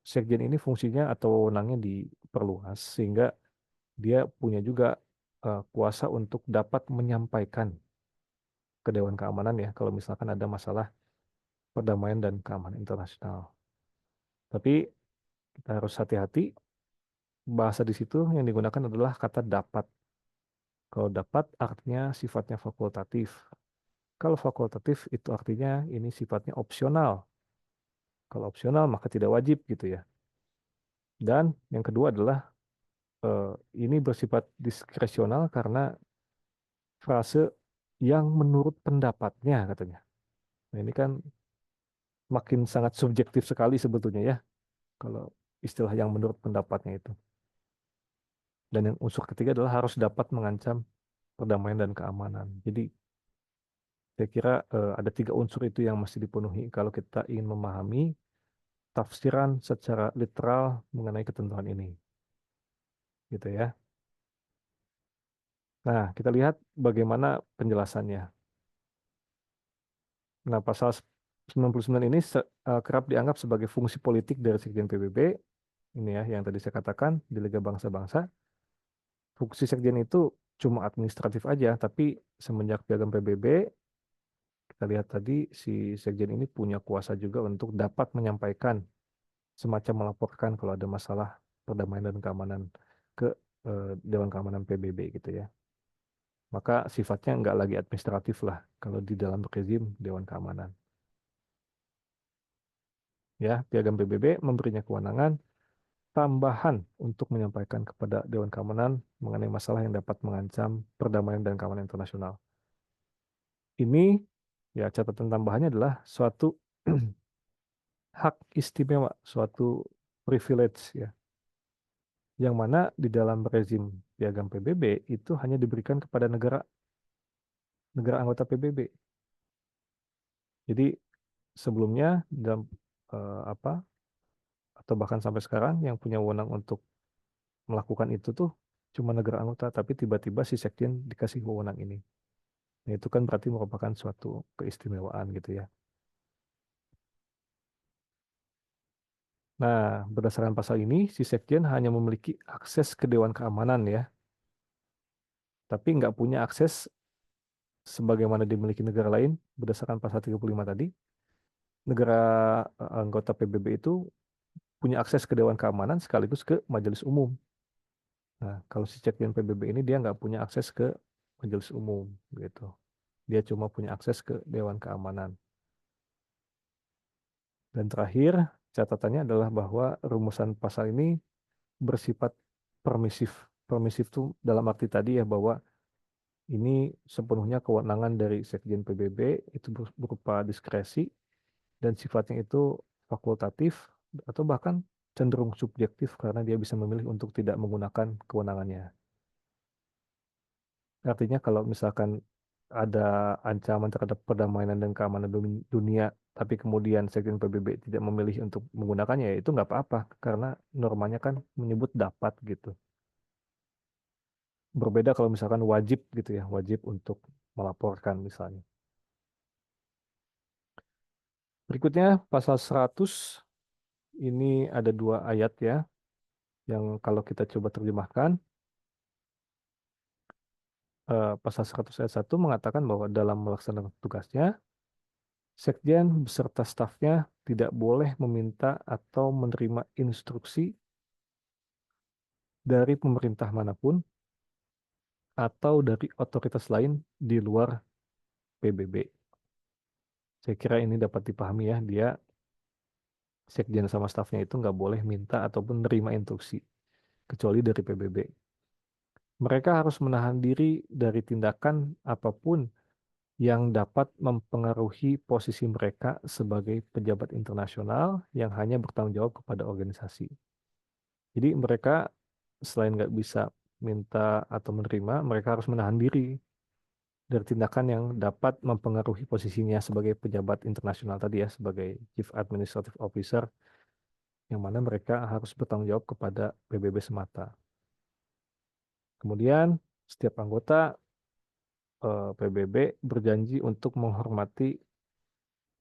sekjen ini fungsinya atau wewenangnya diperluas, sehingga dia punya juga kuasa untuk dapat menyampaikan ke Dewan Keamanan ya, kalau misalkan ada masalah perdamaian dan keamanan internasional. Tapi kita harus hati-hati, bahasa di situ yang digunakan adalah kata dapat. Kalau dapat artinya sifatnya fakultatif. Kalau fakultatif itu artinya ini sifatnya opsional. Kalau opsional maka tidak wajib gitu ya. Dan yang kedua adalah eh, ini bersifat diskresional karena frase yang menurut pendapatnya katanya. Nah, ini kan makin sangat subjektif sekali sebetulnya ya kalau istilah yang menurut pendapatnya itu. Dan yang unsur ketiga adalah harus dapat mengancam perdamaian dan keamanan. Jadi saya kira ada tiga unsur itu yang mesti dipenuhi kalau kita ingin memahami tafsiran secara literal mengenai ketentuan ini. Gitu ya. Nah, kita lihat bagaimana penjelasannya. Nah, pasal 99 ini kerap dianggap sebagai fungsi politik dari Sekjen PBB. Ini ya, yang tadi saya katakan di Liga Bangsa-Bangsa. Fungsi Sekjen itu cuma administratif aja, tapi semenjak piagam PBB, kita lihat tadi si sekjen ini punya kuasa juga untuk dapat menyampaikan, semacam melaporkan kalau ada masalah perdamaian dan keamanan ke Dewan Keamanan PBB gitu ya. Maka sifatnya nggak lagi administratif lah kalau di dalam rezim Dewan Keamanan. Ya, piagam PBB memberinya kewenangan tambahan untuk menyampaikan kepada Dewan Keamanan mengenai masalah yang dapat mengancam perdamaian dan keamanan internasional. Ini ya catatan tambahannya adalah suatu hak istimewa, suatu privilege ya, yang mana di dalam rezim piagam PBB itu hanya diberikan kepada negara negara anggota PBB. Jadi sebelumnya dalam apa atau bahkan sampai sekarang yang punya wewenang untuk melakukan itu tuh cuma negara anggota, tapi tiba-tiba si sekjen dikasih wewenang ini. Nah, itu kan berarti merupakan suatu keistimewaan gitu ya. Nah, berdasarkan pasal ini, si sekjen hanya memiliki akses ke Dewan Keamanan ya, tapi nggak punya akses sebagaimana dimiliki negara lain berdasarkan pasal 35 tadi. Negara anggota PBB itu punya akses ke Dewan Keamanan sekaligus ke Majelis Umum. Nah, kalau si sekjen PBB ini dia nggak punya akses ke Majelis Umum gitu. Dia cuma punya akses ke Dewan Keamanan. Dan terakhir, catatannya adalah bahwa rumusan pasal ini bersifat permisif. Permisif itu dalam arti tadi ya bahwa ini sepenuhnya kewenangan dari Sekjen PBB itu berupa diskresi dan sifatnya itu fakultatif atau bahkan cenderung subjektif karena dia bisa memilih untuk tidak menggunakan kewenangannya. Artinya kalau misalkan ada ancaman terhadap perdamaian dan keamanan dunia, tapi kemudian Sekjen PBB tidak memilih untuk menggunakannya, ya itu nggak apa-apa karena normanya kan menyebut dapat gitu. Berbeda kalau misalkan wajib gitu ya, wajib untuk melaporkan misalnya. Berikutnya pasal 100 ini ada dua ayat ya, yang kalau kita coba terjemahkan, pasal 100 ayat 1 mengatakan bahwa dalam melaksanakan tugasnya, Sekjen beserta stafnya tidak boleh meminta atau menerima instruksi dari pemerintah manapun atau dari otoritas lain di luar PBB. Saya kira ini dapat dipahami ya, dia Sekjen sama stafnya itu nggak boleh minta ataupun menerima instruksi, kecuali dari PBB. Mereka harus menahan diri dari tindakan apapun yang dapat mempengaruhi posisi mereka sebagai pejabat internasional yang hanya bertanggung jawab kepada organisasi. Jadi mereka selain nggak bisa minta atau menerima, mereka harus menahan diri dari tindakan yang dapat mempengaruhi posisinya sebagai pejabat internasional tadi ya, sebagai Chief Administrative Officer, yang mana mereka harus bertanggung jawab kepada PBB semata. Kemudian setiap anggota PBB berjanji untuk menghormati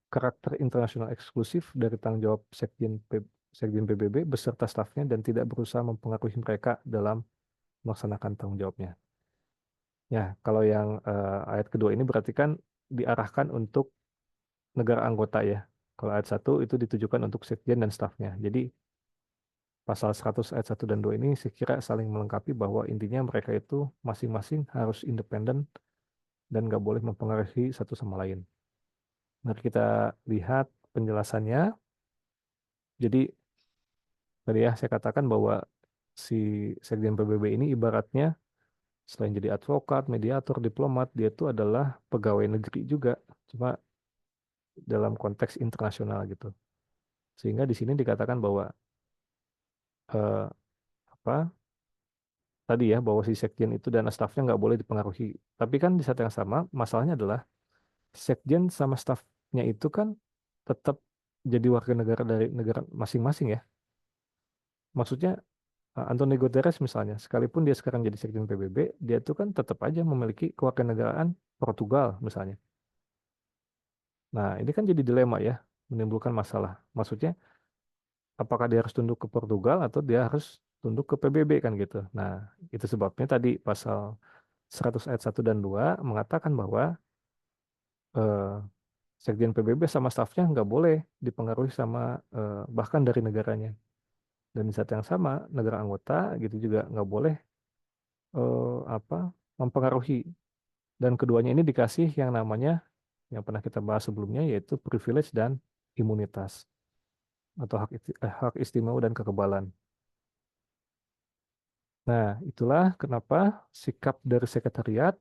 karakter internasional eksklusif dari tanggung jawab Sekjen PBB beserta stafnya dan tidak berusaha mempengaruhi mereka dalam melaksanakan tanggung jawabnya. Ya, kalau yang ayat kedua ini berarti kan diarahkan untuk negara anggota ya. Kalau ayat 1 itu ditujukan untuk sekjen dan stafnya. Jadi pasal 100 ayat 1 dan 2 ini saya kira saling melengkapi bahwa intinya mereka itu masing-masing harus independen dan nggak boleh mempengaruhi satu sama lain. Mari kita lihat penjelasannya. Jadi tadi ya saya katakan bahwa si Sekjen PBB ini ibaratnya selain jadi advokat, mediator, diplomat, dia itu adalah pegawai negeri juga, cuma dalam konteks internasional gitu. Sehingga di sini dikatakan bahwa eh, apa tadi ya bahwa si sekjen itu dan stafnya nggak boleh dipengaruhi. Tapi kan di saat yang sama masalahnya adalah sekjen sama stafnya itu kan tetap jadi warga negara dari negara masing-masing ya. Maksudnya Antonio Guterres misalnya, sekalipun dia sekarang jadi sekjen PBB, dia itu kan tetap aja memiliki kewarganegaraan Portugal misalnya. Nah, ini kan jadi dilema ya, menimbulkan masalah. Maksudnya, apakah dia harus tunduk ke Portugal atau dia harus tunduk ke PBB kan gitu. Nah, itu sebabnya tadi pasal 100 ayat 1 dan 2 mengatakan bahwa eh, Sekjen PBB sama stafnya nggak boleh dipengaruhi sama bahkan dari negaranya. Dan di saat yang sama, negara anggota gitu juga nggak boleh apa mempengaruhi. Dan keduanya ini dikasih yang namanya yang pernah kita bahas sebelumnya yaitu privilege dan imunitas atau hak istimewa dan kekebalan. Nah, itulah kenapa sikap dari sekretariat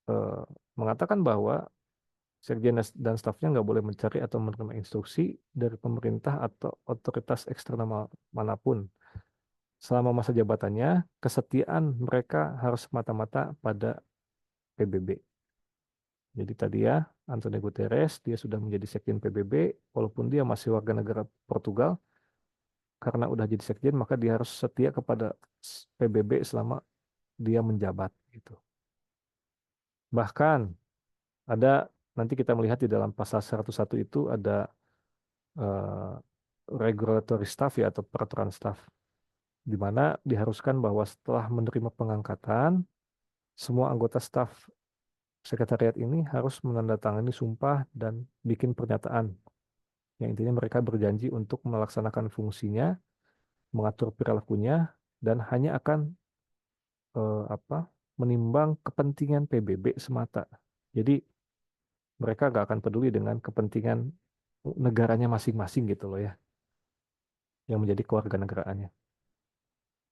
eh, mengatakan bahwa sekjen dan stafnya nggak boleh mencari atau menerima instruksi dari pemerintah atau otoritas eksternal manapun. Selama masa jabatannya, kesetiaan mereka harus semata-mata pada PBB. Jadi tadi ya, Antonio Guterres, dia sudah menjadi sekjen PBB, walaupun dia masih warga negara Portugal, karena udah jadi sekjen, maka dia harus setia kepada PBB selama dia menjabat. Gitu. Bahkan ada, nanti kita melihat di dalam pasal 101 itu ada eh, regulatory staff ya, atau peraturan staff, di mana diharuskan bahwa setelah menerima pengangkatan, semua anggota staf sekretariat ini harus menandatangani sumpah dan bikin pernyataan yang intinya mereka berjanji untuk melaksanakan fungsinya, mengatur perilakunya, dan hanya akan apa menimbang kepentingan PBB semata. Jadi mereka nggak akan peduli dengan kepentingan negaranya masing-masing gitu loh ya, yang menjadi kewarganegaraannya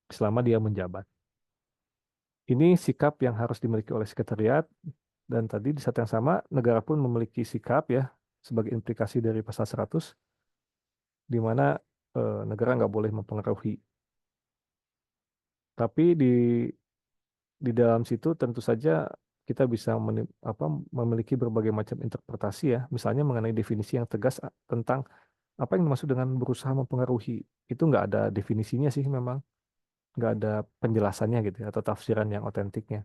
selama dia menjabat. Ini sikap yang harus dimiliki oleh sekretariat dan tadi di saat yang sama negara pun memiliki sikap ya sebagai implikasi dari pasal 100 di mana negara nggak boleh mempengaruhi. Tapi di dalam situ tentu saja kita bisa memiliki berbagai macam interpretasi ya, misalnya mengenai definisi yang tegas tentang apa yang dimaksud dengan berusaha mempengaruhi. Itu nggak ada definisinya sih memang, nggak ada penjelasannya gitu ya, atau tafsiran yang otentiknya.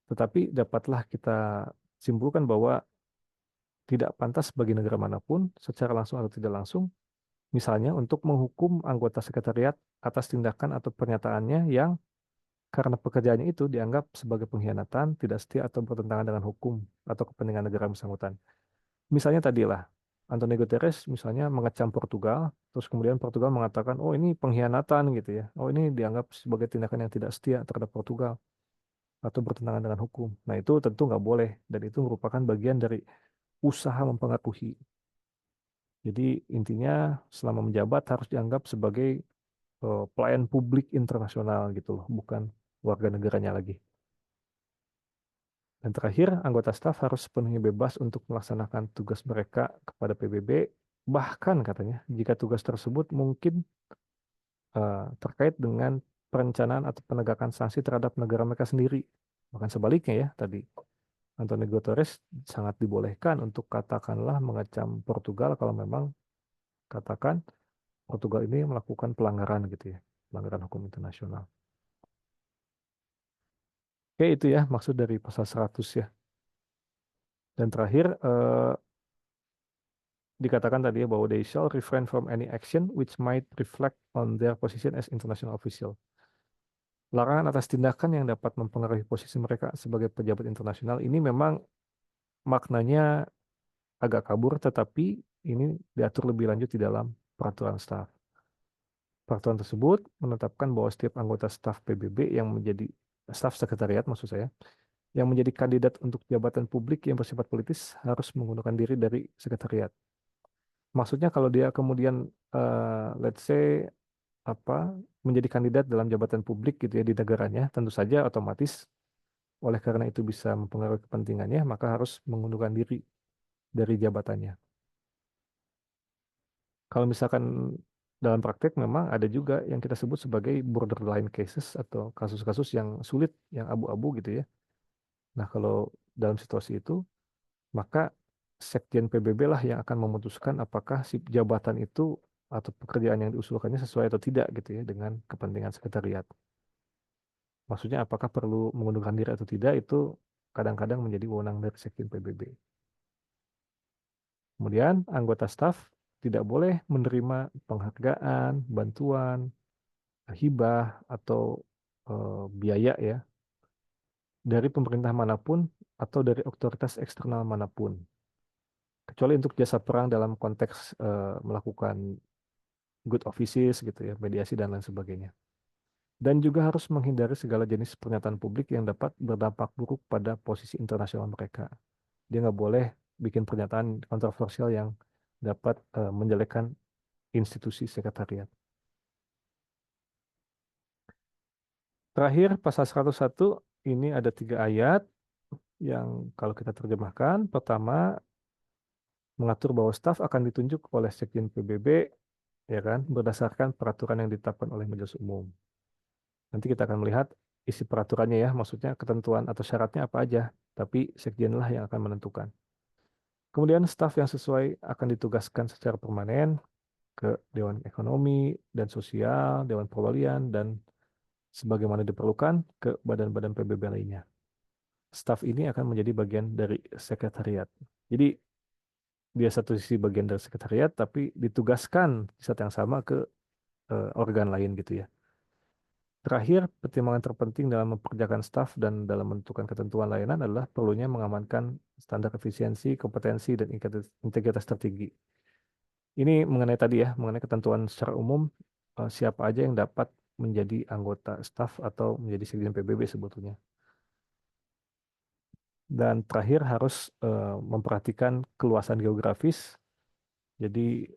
Tetapi dapatlah kita simpulkan bahwa tidak pantas bagi negara manapun secara langsung atau tidak langsung, misalnya untuk menghukum anggota sekretariat atas tindakan atau pernyataannya yang karena pekerjaannya itu dianggap sebagai pengkhianatan, tidak setia atau bertentangan dengan hukum atau kepentingan negara yang bersangkutan. Misalnya tadilah, Antonio Guterres misalnya mengecam Portugal, terus kemudian Portugal mengatakan, oh ini pengkhianatan gitu ya, oh ini dianggap sebagai tindakan yang tidak setia terhadap Portugal atau bertentangan dengan hukum. Nah itu tentu nggak boleh, dan itu merupakan bagian dari usaha mempengaruhi. Jadi intinya selama menjabat harus dianggap sebagai pelayan publik internasional gitu loh, bukan warga negaranya lagi. Dan terakhir, anggota staf harus sepenuhnya bebas untuk melaksanakan tugas mereka kepada PBB, bahkan katanya jika tugas tersebut mungkin terkait dengan perencanaan atau penegakan sanksi terhadap negara mereka sendiri. Bahkan sebaliknya ya, tadi Antonio Guterres sangat dibolehkan untuk katakanlah mengecam Portugal kalau memang katakan Portugal ini melakukan pelanggaran gitu ya, pelanggaran hukum internasional. Oke, itu ya maksud dari pasal 100 ya. Dan terakhir, dikatakan tadi ya bahwa they shall refrain from any action which might reflect on their position as international official. Larangan atas tindakan yang dapat mempengaruhi posisi mereka sebagai pejabat internasional ini memang maknanya agak kabur, tetapi ini diatur lebih lanjut di dalam peraturan staf. Peraturan tersebut menetapkan bahwa setiap anggota staf PBB yang menjadi staf sekretariat maksud saya, yang menjadi kandidat untuk jabatan publik yang bersifat politis harus menggunakan diri dari sekretariat. Maksudnya kalau dia kemudian let's say apa menjadi kandidat dalam jabatan publik gitu ya di negaranya, tentu saja otomatis oleh karena itu bisa mempengaruhi kepentingannya, maka harus mengundurkan diri dari jabatannya. Kalau misalkan dalam praktek memang ada juga yang kita sebut sebagai borderline cases atau kasus-kasus yang sulit, yang abu-abu gitu ya. Nah, kalau dalam situasi itu, maka Sekjen PBB lah yang akan memutuskan apakah si jabatan itu atau pekerjaan yang diusulkannya sesuai atau tidak gitu ya dengan kepentingan sekretariat. Maksudnya apakah perlu mengundurkan diri atau tidak itu kadang-kadang menjadi wewenang dari Sekjen PBB. Kemudian anggota staf tidak boleh menerima penghargaan, bantuan, hibah atau biaya ya dari pemerintah manapun atau dari otoritas eksternal manapun, kecuali untuk jasa perang dalam konteks melakukan good offices gitu ya, mediasi dan lain sebagainya. Dan juga harus menghindari segala jenis pernyataan publik yang dapat berdampak buruk pada posisi internasional mereka. Dia nggak boleh bikin pernyataan kontroversial yang dapat menjelekkan institusi sekretariat. Terakhir, pasal 101 ini ada 3 ayat yang kalau kita terjemahkan, pertama mengatur bahwa staf akan ditunjuk oleh Sekjen PBB, ya kan, berdasarkan peraturan yang ditetapkan oleh Majelis Umum. Nanti kita akan melihat isi peraturannya ya, maksudnya ketentuan atau syaratnya apa aja, tapi Sekjen lah yang akan menentukan. Kemudian staf yang sesuai akan ditugaskan secara permanen ke Dewan Ekonomi dan Sosial, Dewan Perwalian, dan sebagaimana diperlukan ke badan-badan PBB lainnya. Staf ini akan menjadi bagian dari sekretariat. Jadi dia satu sisi bagian dari sekretariat, tapi ditugaskan di saat yang sama ke organ lain gitu ya. Terakhir, pertimbangan terpenting dalam memperkerjakan staf dan dalam menentukan ketentuan layanan adalah perlunya mengamankan standar efisiensi, kompetensi, dan integritas tertinggi. Ini mengenai tadi ya, mengenai ketentuan secara umum, siapa aja yang dapat menjadi anggota staf atau menjadi sekjen PBB sebetulnya. Dan terakhir harus memperhatikan keluasan geografis. Jadi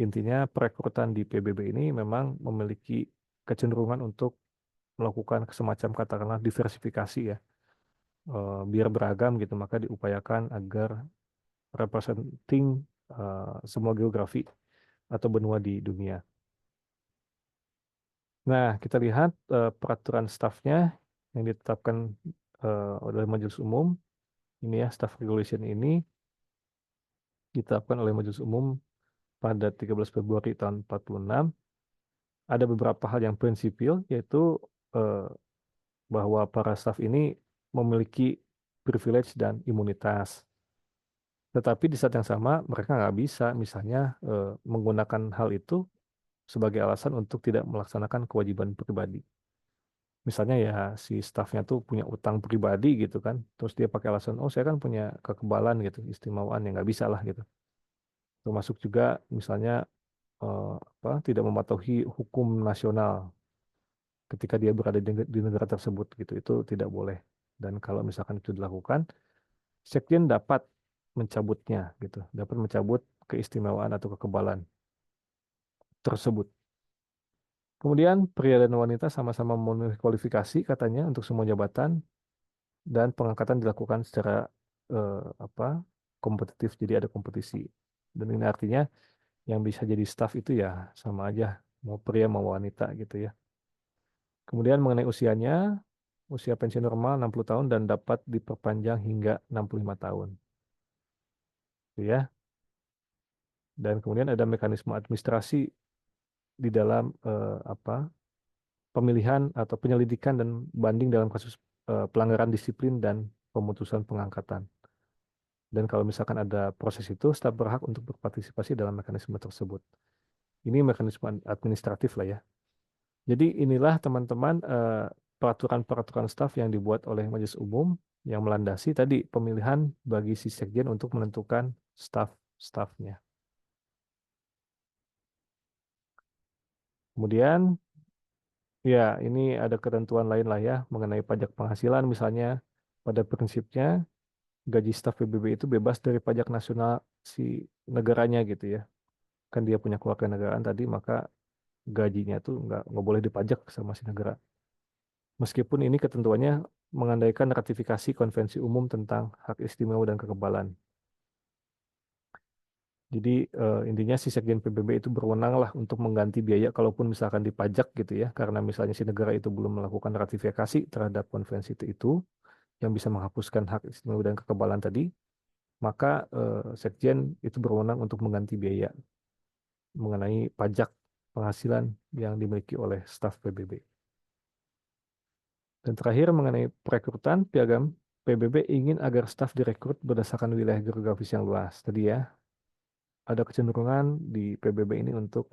intinya perekrutan di PBB ini memang memiliki kecenderungan untuk melakukan semacam katakanlah diversifikasi ya, biar beragam gitu. Maka diupayakan agar representing semua geografi atau benua di dunia. Nah, kita lihat peraturan stafnya yang ditetapkan oleh Majelis Umum. Ini ya, Staff Regulation ini ditetapkan oleh Majelis Umum pada 13 Februari tahun 46. Ada beberapa hal yang prinsipil, yaitu eh, bahwa para staf ini memiliki privilege dan imunitas. Tetapi di saat yang sama, mereka nggak bisa misalnya menggunakan hal itu sebagai alasan untuk tidak melaksanakan kewajiban pribadi. Misalnya ya si stafnya tuh punya utang pribadi gitu kan, terus dia pakai alasan, oh saya kan punya kekebalan gitu, istimewaan yang nggak bisa lah gitu. Termasuk juga misalnya tidak mematuhi hukum nasional ketika dia berada di negara tersebut gitu, itu tidak boleh. Dan kalau misalkan itu dilakukan, sekjen dapat mencabutnya gitu, dapat mencabut keistimewaan atau kekebalan tersebut. Kemudian pria dan wanita sama-sama memenuhi kualifikasi katanya untuk semua jabatan, dan pengangkatan dilakukan secara eh, apa kompetitif, jadi ada kompetisi. Dan ini artinya yang bisa jadi staf itu ya sama aja, mau pria mau wanita gitu ya. Kemudian mengenai usianya, usia pensiun normal 60 tahun dan dapat diperpanjang hingga 65 tahun. Gitu ya. Dan kemudian ada mekanisme administrasi di dalam pemilihan atau penyelidikan dan banding dalam kasus pelanggaran disiplin dan pemutusan pengangkatan. Dan kalau misalkan ada proses itu, staf berhak untuk berpartisipasi dalam mekanisme tersebut. Ini mekanisme administratif lah ya. Jadi inilah teman-teman peraturan-peraturan staf yang dibuat oleh Majelis Umum yang melandasi tadi pemilihan bagi si sekjen untuk menentukan staf-stafnya. Kemudian ya ini ada ketentuan lain lah ya mengenai pajak penghasilan misalnya, pada prinsipnya gaji staf PBB itu bebas dari pajak nasional si negaranya gitu ya. Kan dia punya keluarga negaraan tadi, maka gajinya tuh nggak boleh dipajak sama si negara. Meskipun ini ketentuannya mengandaikan ratifikasi Konvensi Umum tentang Hak Istimewa dan Kekebalan. Jadi intinya si Sekjen PBB itu berwenang lah untuk mengganti biaya kalaupun misalkan dipajak gitu ya, karena misalnya si negara itu belum melakukan ratifikasi terhadap konvensi itu yang bisa menghapuskan hak istimewa dan kekebalan tadi, maka Sekjen itu berwenang untuk mengganti biaya mengenai pajak penghasilan yang dimiliki oleh staf PBB. Dan terakhir mengenai perekrutan, Piagam PBB ingin agar staf direkrut berdasarkan wilayah geografis yang luas. Tadi ya, ada kecenderungan di PBB ini untuk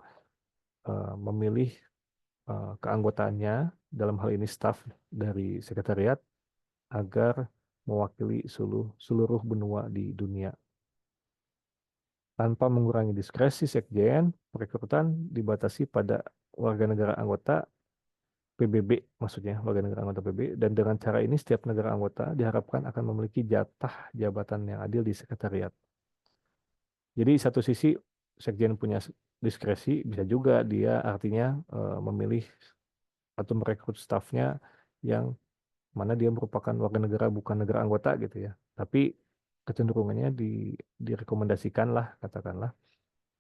memilih keanggotaannya, dalam hal ini staf dari sekretariat, agar mewakili seluruh benua di dunia. Tanpa mengurangi diskresi sekjen, perekrutan dibatasi pada warga negara anggota PBB, maksudnya warga negara anggota PBB, dan dengan cara ini setiap negara anggota diharapkan akan memiliki jatah jabatan yang adil di sekretariat. Jadi satu sisi sekjen punya diskresi, bisa juga dia artinya memilih atau merekrut stafnya yang mana dia merupakan warga negara bukan negara anggota gitu ya. Tapi kecenderungannya direkomendasikan lah, katakanlah,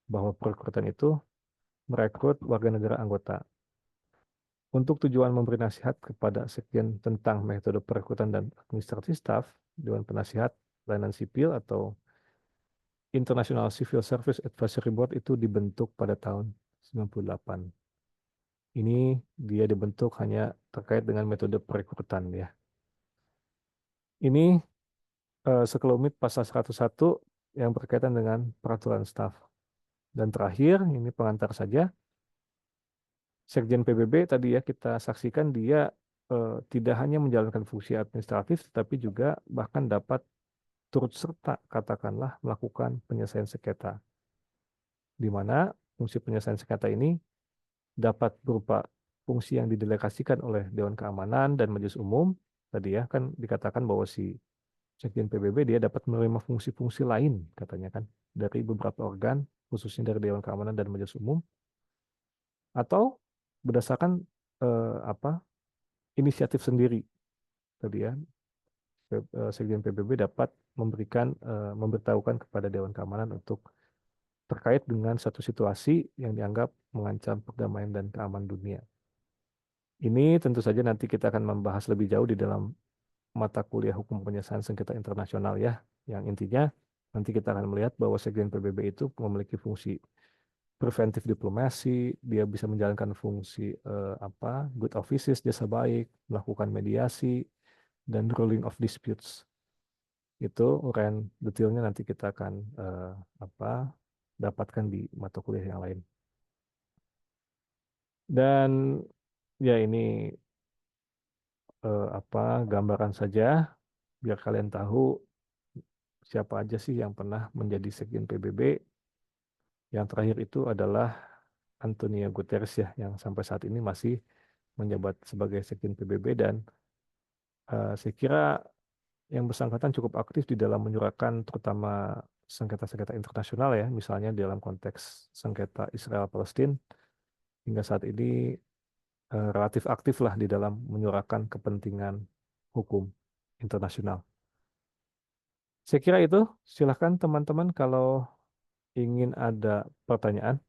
bahwa perekrutan itu merekrut warga negara anggota. Untuk tujuan memberi nasihat kepada sekjen tentang metode perekrutan dan administratif staf, Dewan Penasihat Pelayanan Sipil atau International Civil Service Advisory Board itu dibentuk pada tahun 98. Ini dia dibentuk hanya terkait dengan metode perekrutan ya. Ini sekelumit pasal 101 yang berkaitan dengan peraturan staf. Dan terakhir, ini pengantar saja, Sekjen PBB tadi ya kita saksikan dia tidak hanya menjalankan fungsi administratif, tetapi juga bahkan dapat turut serta katakanlah melakukan penyelesaian sengketa, di mana fungsi penyelesaian sengketa ini dapat berupa fungsi yang didelegasikan oleh Dewan Keamanan dan Majelis Umum. Tadi ya kan dikatakan bahwa si Sekjen PBB dia dapat menerima fungsi-fungsi lain katanya kan dari beberapa organ khususnya dari Dewan Keamanan dan Majelis Umum atau berdasarkan apa inisiatif sendiri tadi ya Sekjen PBB dapat memberitahukan kepada Dewan Keamanan untuk terkait dengan satu situasi yang dianggap mengancam perdamaian dan keamanan dunia. Ini tentu saja nanti kita akan membahas lebih jauh di dalam mata kuliah hukum penyelesaian sengketa internasional ya, yang intinya nanti kita akan melihat bahwa Sekjen PBB itu memiliki fungsi preventif diplomasi, dia bisa menjalankan fungsi good offices, jasa baik, melakukan mediasi, dan ruling of disputes. Itu uraian detailnya nanti kita akan apa dapatkan di mata kuliah yang lain. Dan ya ini gambaran saja biar kalian tahu siapa aja sih yang pernah menjadi sekjen PBB. Yang terakhir itu adalah Antonio Guterres ya, yang sampai saat ini masih menjabat sebagai sekjen PBB dan saya kira yang bersangkutan cukup aktif di dalam menyuarakan terutama sengketa-sengketa internasional ya, misalnya dalam konteks sengketa Israel-Palestina hingga saat ini relatif aktif lah di dalam menyuarakan kepentingan hukum internasional. Saya kira itu, silahkan teman-teman kalau ingin ada pertanyaan.